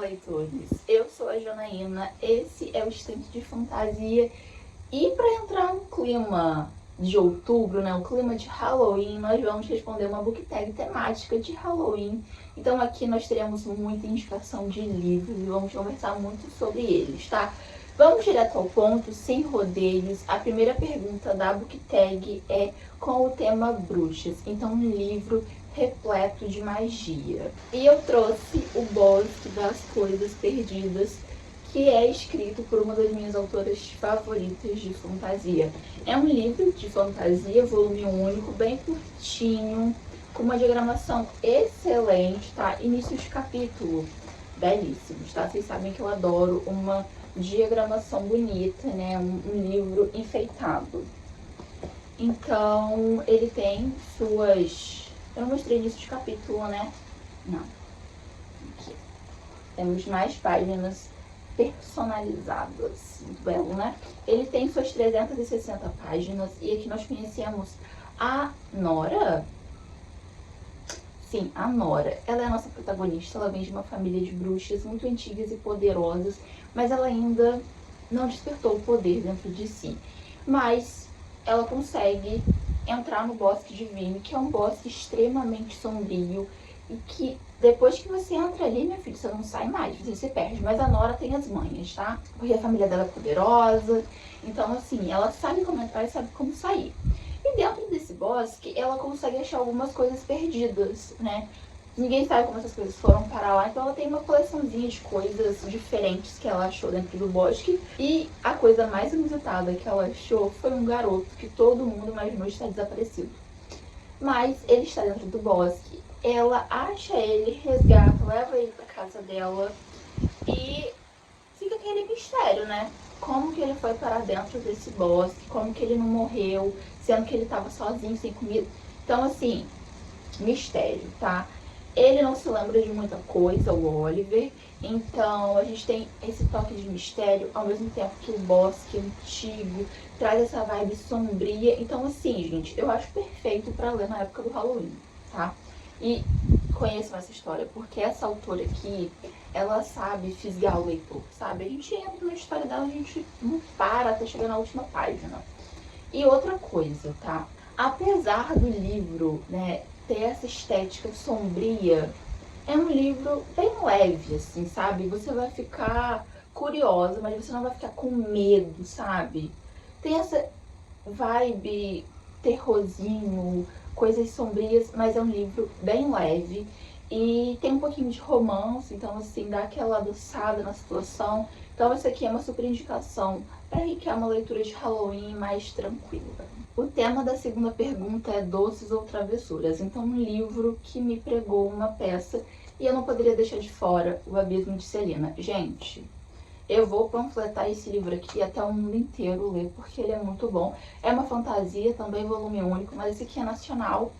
leitores! Eu sou a Janaína, esse é o Estante de Fantasia e para entrar no clima de outubro, né, o clima de Halloween, nós vamos responder uma book tag temática de Halloween. Então aqui nós teremos muita indicação de livros e vamos conversar muito sobre eles, tá? Vamos direto ao ponto, sem rodeios. A primeira pergunta da book tag é com o tema bruxas, então um livro repleto de magia. E eu trouxe o Bosque das Coisas Perdidas, que é escrito por uma das minhas autoras favoritas de fantasia. É um livro de fantasia, volume único, bem curtinho, com uma diagramação excelente, tá? Início de capítulo, belíssimos, tá? Vocês sabem que eu adoro uma diagramação bonita, né? Um livro enfeitado. Então, ele tem suas... Eu não mostrei início de capítulo, né? Não. Aqui. Temos mais páginas personalizadas. Muito belo, né? Ele tem suas 360 páginas. E aqui nós conhecemos a Nora. Sim, a Nora. Ela é a nossa protagonista. Ela vem de uma família de bruxas muito antigas e poderosas. Mas ela ainda não despertou o poder dentro de si. Mas ela consegue entrar no Bosque Divino, que é um bosque extremamente sombrio e que depois que você entra ali, minha filha, você não sai mais, você se perde. Mas a Nora tem as manhas, tá? Porque a família dela é poderosa, então assim, ela sabe como entrar e sabe como sair. E dentro desse bosque, ela consegue achar algumas coisas perdidas, né? Ninguém sabe como essas coisas foram parar lá, então ela tem uma coleçãozinha de coisas diferentes que ela achou dentro do bosque. E a coisa mais inusitada que ela achou foi um garoto que todo mundo imaginou estar desaparecido. Mas ele está dentro do bosque. Ela acha ele, resgata, leva ele pra casa dela e fica aquele mistério, né? Como que ele foi parar dentro desse bosque, como que ele não morreu, sendo que ele estava sozinho, sem comida. Então, assim, mistério, tá? Ele não se lembra de muita coisa, o Oliver, então a gente tem esse toque de mistério, ao mesmo tempo que o bosque antigo traz essa vibe sombria. Então assim, gente, eu acho perfeito pra ler na época do Halloween, tá? E conheçam essa história, porque essa autora aqui, ela sabe fisgar o leitor, sabe? A gente entra na história dela, a gente não para até chegar na última página. E outra coisa, tá? Apesar do livro, né, ter essa estética sombria, é um livro bem leve, assim, sabe? Você vai ficar curiosa, mas você não vai ficar com medo, sabe? Tem essa vibe terrorzinho, coisas sombrias, mas é um livro bem leve. E tem um pouquinho de romance, então assim, dá aquela adoçada na situação. Então essa aqui é uma super indicação para quem quer uma leitura de Halloween mais tranquila. O tema da segunda pergunta é doces ou travessuras. Então um livro que me pregou uma peça e eu não poderia deixar de fora O Abismo de Celina. Gente, eu vou panfletar esse livro aqui até o mundo inteiro ler, porque ele é muito bom. É uma fantasia, também volume único, mas esse aqui é nacional.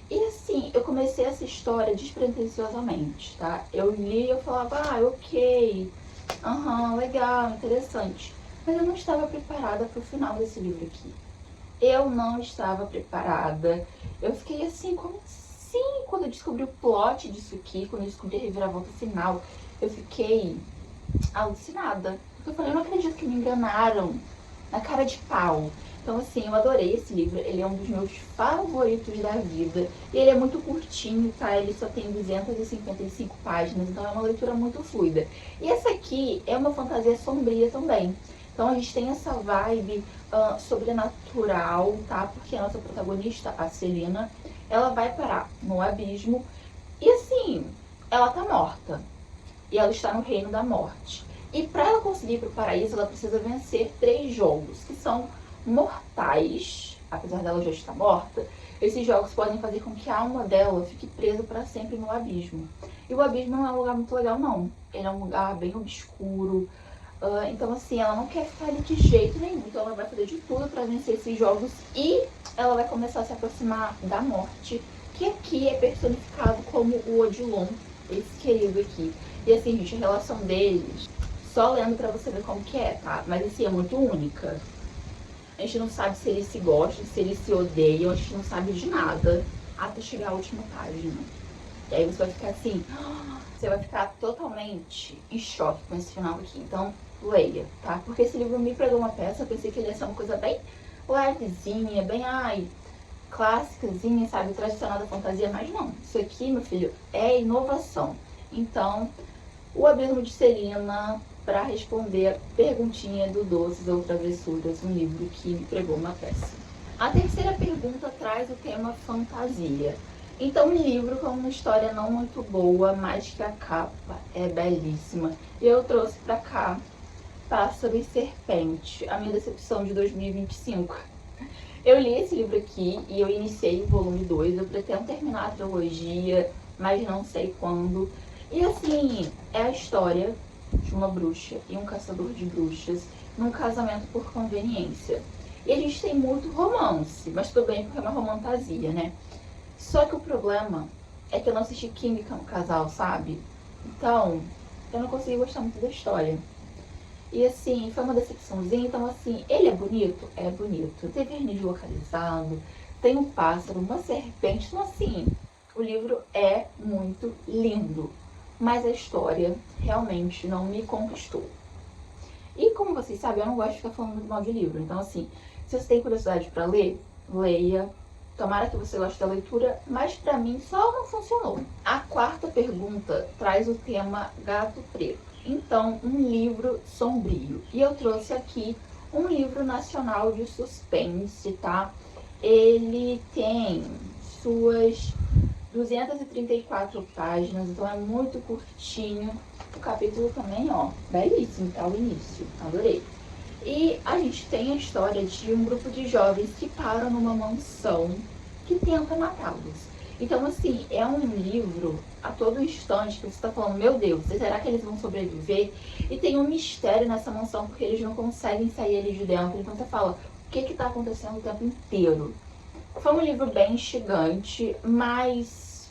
E assim, eu comecei essa história despretensiosamente, tá? Eu li e eu falava, ok, legal, interessante. Mas eu não estava preparada para o final desse livro aqui. Eu não estava preparada. Eu fiquei assim, como assim? Quando eu descobri o plot disso aqui, quando eu descobri a reviravolta final, eu fiquei alucinada. Porque eu falei, eu não acredito que me enganaram na cara de pau. Então assim, eu adorei esse livro, ele é um dos meus favoritos da vida. E ele é muito curtinho, tá? Ele só tem 255 páginas, então é uma leitura muito fluida. E essa aqui é uma fantasia sombria também. Então a gente tem essa vibe sobrenatural, tá? Porque a nossa protagonista, a Celina, ela vai parar no abismo e assim, ela tá morta. E ela está no reino da morte. E para ela conseguir ir pro paraíso, ela precisa vencer 3 jogos, que são mortais. Apesar dela já estar morta, esses jogos podem fazer com que a alma dela fique presa para sempre no abismo. E o abismo não é um lugar muito legal, não. Ele é um lugar bem obscuro. Então assim, ela não quer ficar ali de jeito nenhum. Então ela vai fazer de tudo para vencer esses jogos. E ela vai começar a se aproximar da morte, que aqui é personificado como o Odilon, esse querido aqui. E assim, gente, a relação deles, só lendo pra você ver como que é, tá? Mas assim, é muito única. A gente não sabe se eles se gostam, se eles se odeiam, a gente não sabe de nada até chegar à última página. E aí você vai ficar assim, você vai ficar totalmente em choque com esse final aqui. Então, leia, tá? Porque esse livro me pregou uma peça, eu pensei que ele ia ser uma coisa bem levezinha, bem, clássicazinha, sabe? Tradicional da fantasia, mas não. Isso aqui, meu filho, é inovação. Então, o Abismo de Celina, para responder a perguntinha do Doces ou Travessuras, um livro que me pregou uma peça. A terceira pergunta traz o tema fantasia. Então, um livro com uma história não muito boa, mas que a capa é belíssima. E eu trouxe pra cá Pássaro e Serpente, a minha decepção de 2025. Eu li esse livro aqui e eu iniciei o volume 2, eu pretendo terminar a trilogia, mas não sei quando. E assim, é a história de uma bruxa e um caçador de bruxas num casamento por conveniência. E a gente tem muito romance, mas tudo bem porque é uma romantasia, né? Só que o problema é que eu não assisti química no casal, sabe? Então, eu não consegui gostar muito da história. E assim, foi uma decepçãozinha. Então assim, ele é bonito? É bonito. Tem verniz localizado, tem um pássaro, uma serpente. Então assim, o livro é muito lindo. Mas a história realmente não me conquistou. E como vocês sabem, eu não gosto de ficar falando muito mal de livro. Então assim, se você tem curiosidade para ler, leia. Tomara que você goste da leitura, mas pra mim só não funcionou. A quarta pergunta traz o tema Gato Preto. Então, um livro sombrio. E eu trouxe aqui um livro nacional de suspense, tá? Ele tem suas 234 páginas, então é muito curtinho. O capítulo também, ó, belíssimo, tá? O início, adorei. E a gente tem a história de um grupo de jovens que param numa mansão que tenta matá-los. Então, assim, é um livro a todo instante que você tá falando, meu Deus, será que eles vão sobreviver? E tem um mistério nessa mansão, porque eles não conseguem sair ali de dentro. Então você fala, o que que tá acontecendo o tempo inteiro? Foi um livro bem instigante, mas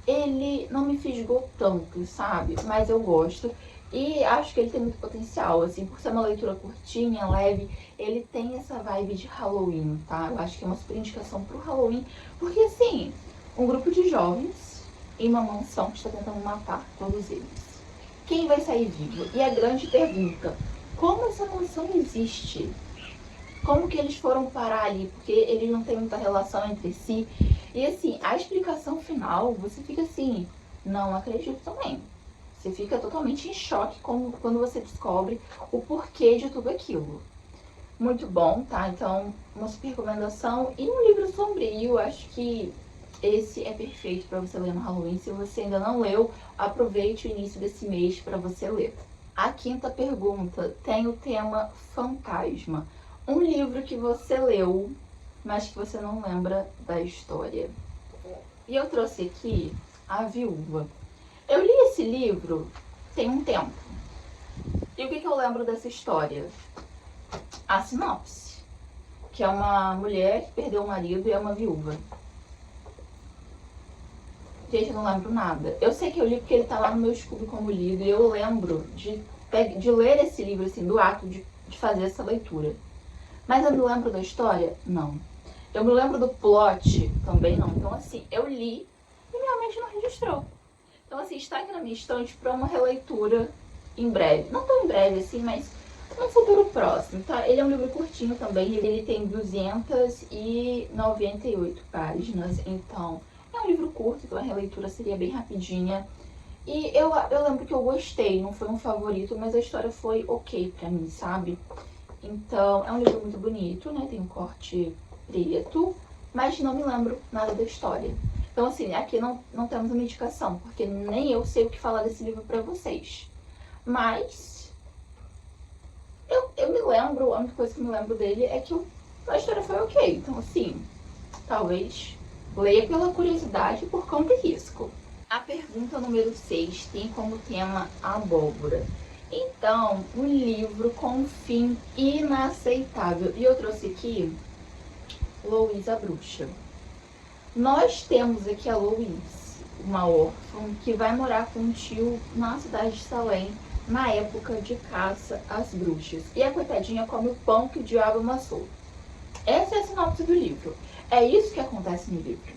ele não me fisgou tanto, sabe? Mas eu gosto. E acho que ele tem muito potencial, assim, por ser uma leitura curtinha, leve, ele tem essa vibe de Halloween, tá? Eu acho que é uma super indicação pro Halloween, porque assim, um grupo de jovens em uma mansão que está tentando matar todos eles. Quem vai sair vivo? E a grande pergunta, como essa mansão existe? Como que eles foram parar ali? Porque eles não têm muita relação entre si. E assim, a explicação final, você fica assim, não acredito também. Você fica totalmente em choque quando você descobre o porquê de tudo aquilo. Muito bom, tá? Então, uma super recomendação. E um livro sombrio, acho que esse é perfeito para você ler no Halloween. Se você ainda não leu, aproveite o início desse mês para você ler. A quinta pergunta tem o tema fantasma. Um livro que você leu, mas que você não lembra da história. E eu trouxe aqui A Viúva. Eu li esse livro tem um tempo. E o que eu lembro dessa história? A sinopse. Que é uma mulher que perdeu o marido e é uma viúva. Gente, eu não lembro nada. Eu sei que eu li porque ele tá lá no meu estudo como lido. E eu lembro de ler esse livro, assim, do ato de fazer essa leitura. Mas eu me lembro da história? Não. Eu me lembro do plot? Também não. Então, assim, eu li e minha mente não registrou. Então, assim, está aqui na minha estante para uma releitura em breve. Não tão em breve, assim, mas num futuro próximo, tá? Ele é um livro curtinho também. Ele tem 298 páginas. Então, é um livro curto, então a releitura seria bem rapidinha. E eu lembro que eu gostei. Não foi um favorito, mas a história foi ok pra mim, sabe? Então, é um livro muito bonito, né? Tem um corte preto, mas não me lembro nada da história. Então, assim, aqui não temos uma indicação, porque nem eu sei o que falar desse livro pra vocês. Mas, eu me lembro, a única coisa que eu me lembro dele é que a história foi ok. Então, assim, talvez leia pela curiosidade por conta e risco. A pergunta número 6 tem como tema abóbora. Então, um livro com um fim inaceitável. E eu trouxe aqui Louise a Bruxa. Nós temos aqui a Louise, uma órfã, que vai morar com um tio na cidade de Salem, na época de caça às bruxas. E a coitadinha come o pão que o diabo amassou. Essa é a sinopse do livro. É isso que acontece no livro.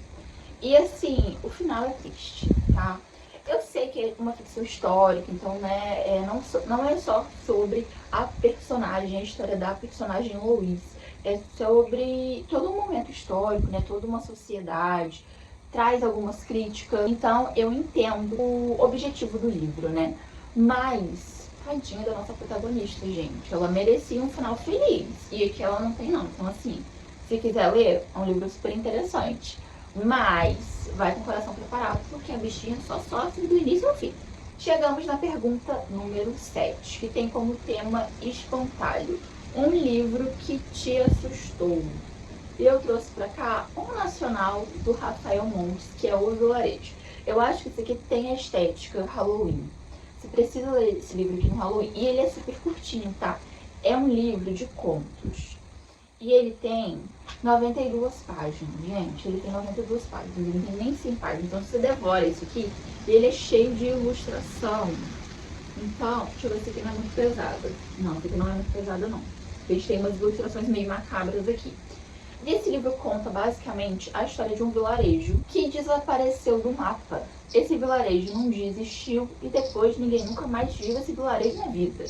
E assim, o final é triste. tá? Eu sei que é uma ficção histórica, então, né, não é só sobre a personagem, a história da personagem Louise. É sobre todo um momento histórico, né, toda uma sociedade, traz algumas críticas. Então, eu entendo o objetivo do livro, né? Mas, tadinha da nossa protagonista, gente. Ela merecia um final feliz. E aqui ela não tem, não. Então, assim, se quiser ler, é um livro super interessante. Mas vai com o coração preparado, porque a bichinha só sofre do início ao fim. Chegamos na pergunta número 7, que tem como tema espantalho. Um livro que te assustou. E eu trouxe pra cá um nacional do Rafael Montes, que é O Vilarejo. Eu acho que esse aqui tem a estética Halloween. Você precisa ler esse livro aqui no Halloween. E ele é super curtinho, tá? É um livro de contos. E ele tem 92 páginas, gente. Ele tem 92 páginas, ele não tem nem 100 páginas. Então você devora isso aqui. Ele é cheio de ilustração. Então, deixa eu ver se aqui não é muito pesado. Não, esse aqui não é muito pesado, não. A gente tem umas ilustrações meio macabras aqui. E esse livro conta basicamente a história de um vilarejo que desapareceu do mapa. Esse vilarejo um dia existiu e depois ninguém nunca mais viu esse vilarejo na vida.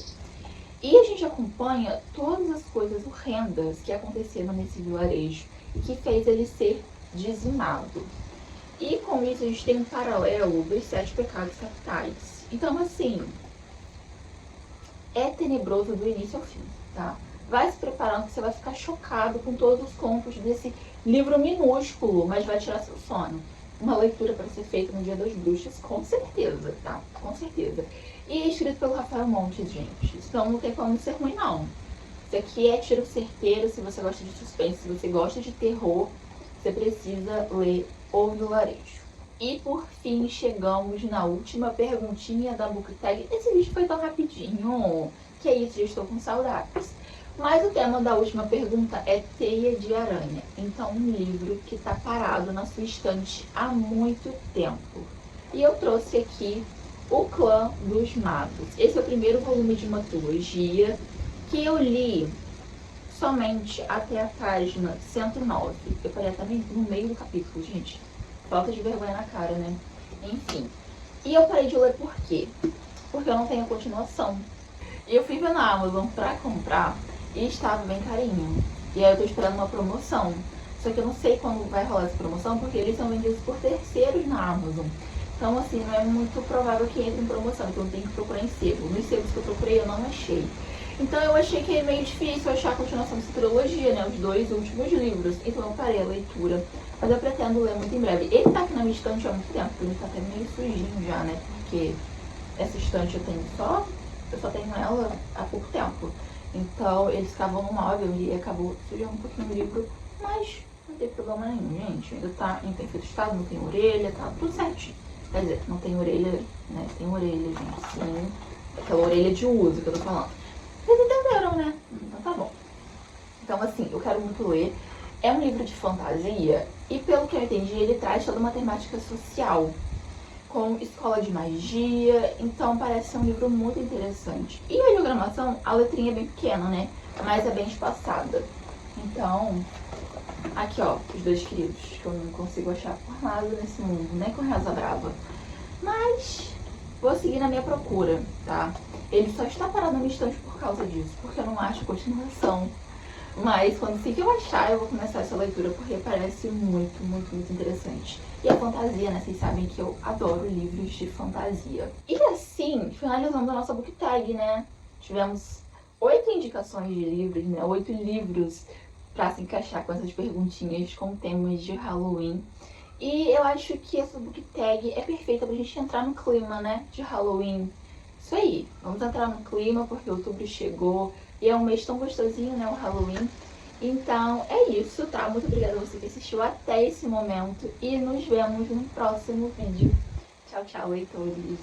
E a gente acompanha todas as coisas horrendas que aconteceram nesse vilarejo e que fez ele ser dizimado. E com isso a gente tem um paralelo dos 7 pecados capitais. Então, assim, é tenebroso do início ao fim, tá? Vai se preparando que você vai ficar chocado com todos os contos desse livro minúsculo, mas vai tirar seu sono. Uma leitura para ser feita no Dia das Bruxas, com certeza, tá? Com certeza. E é escrito pelo Rafael Montes, gente. Então não tem como ser ruim, não. Isso aqui é tiro certeiro. Se você gosta de suspense, se você gosta de terror, você precisa ler O Vilarejo. E por fim, chegamos na última perguntinha da Book Tag. Esse vídeo foi tão rapidinho. Que é isso, já estou com saudades. Mas o tema da última pergunta é Teia de Aranha. Então, um livro que está parado na sua estante há muito tempo. E eu trouxe aqui O Clã dos Magos. Esse é o primeiro volume de uma trilogia que eu li somente até a página 109. Eu parei até no meio do capítulo, gente. Falta de vergonha na cara, né? Enfim. E eu parei de ler por quê? Porque eu não tenho a continuação. E eu fui ver na Amazon pra comprar e estava bem carinho. E aí eu tô esperando uma promoção. Só que eu não sei quando vai rolar essa promoção, porque eles são vendidos por terceiros na Amazon. Então, assim, não é muito provável que entre em promoção. Então, eu tenho que procurar em sebo. Nos sebos que eu procurei, eu não achei. Então, eu achei que é meio difícil achar a continuação dessa trilogia, né? Os 2 últimos livros. Então, eu parei a leitura. Mas eu pretendo ler muito em breve. Ele tá aqui na minha estante há muito tempo, porque ele tá até meio sujinho já, né? Porque essa estante eu só tenho ela há pouco tempo. Então, eles estavam no móvel e acabou sujando um pouquinho o livro. Mas não tem problema nenhum, gente. Ainda tá em perfeito estado, não tem orelha, tá tudo certinho. Quer dizer, não tem orelha, né? Tem orelha, gente, sim. Aquela orelha de uso que eu tô falando. Vocês entenderam, né? Então tá bom. Então, assim, eu quero muito ler. É um livro de fantasia e, pelo que eu entendi, ele traz toda uma temática social, com escola de magia. Então, parece ser um livro muito interessante. E a diagramação, a letrinha é bem pequena, né? Mas é bem espaçada. Então, aqui, ó, os 2 queridos, que eu não consigo achar por nada nesse mundo, nem com Reza Brava. Mas vou seguir na minha procura, tá? Ele só está parado na minha estante por causa disso, porque eu não acho continuação. Mas quando assim que eu achar, eu vou começar essa leitura, porque parece muito, muito, muito interessante. E a fantasia, né? Vocês sabem que eu adoro livros de fantasia. E assim, finalizando a nossa book tag, né? Tivemos 8 indicações de livros, né? 8 livros pra se encaixar com essas perguntinhas com temas de Halloween. E eu acho que essa book tag é perfeita pra gente entrar no clima, né? De Halloween. Isso aí, vamos entrar no clima, porque outubro chegou e é um mês tão gostosinho, né? O Halloween. Então é isso, tá? Muito obrigada a você que assistiu até esse momento e nos vemos no próximo vídeo. Tchau, tchau, leitores!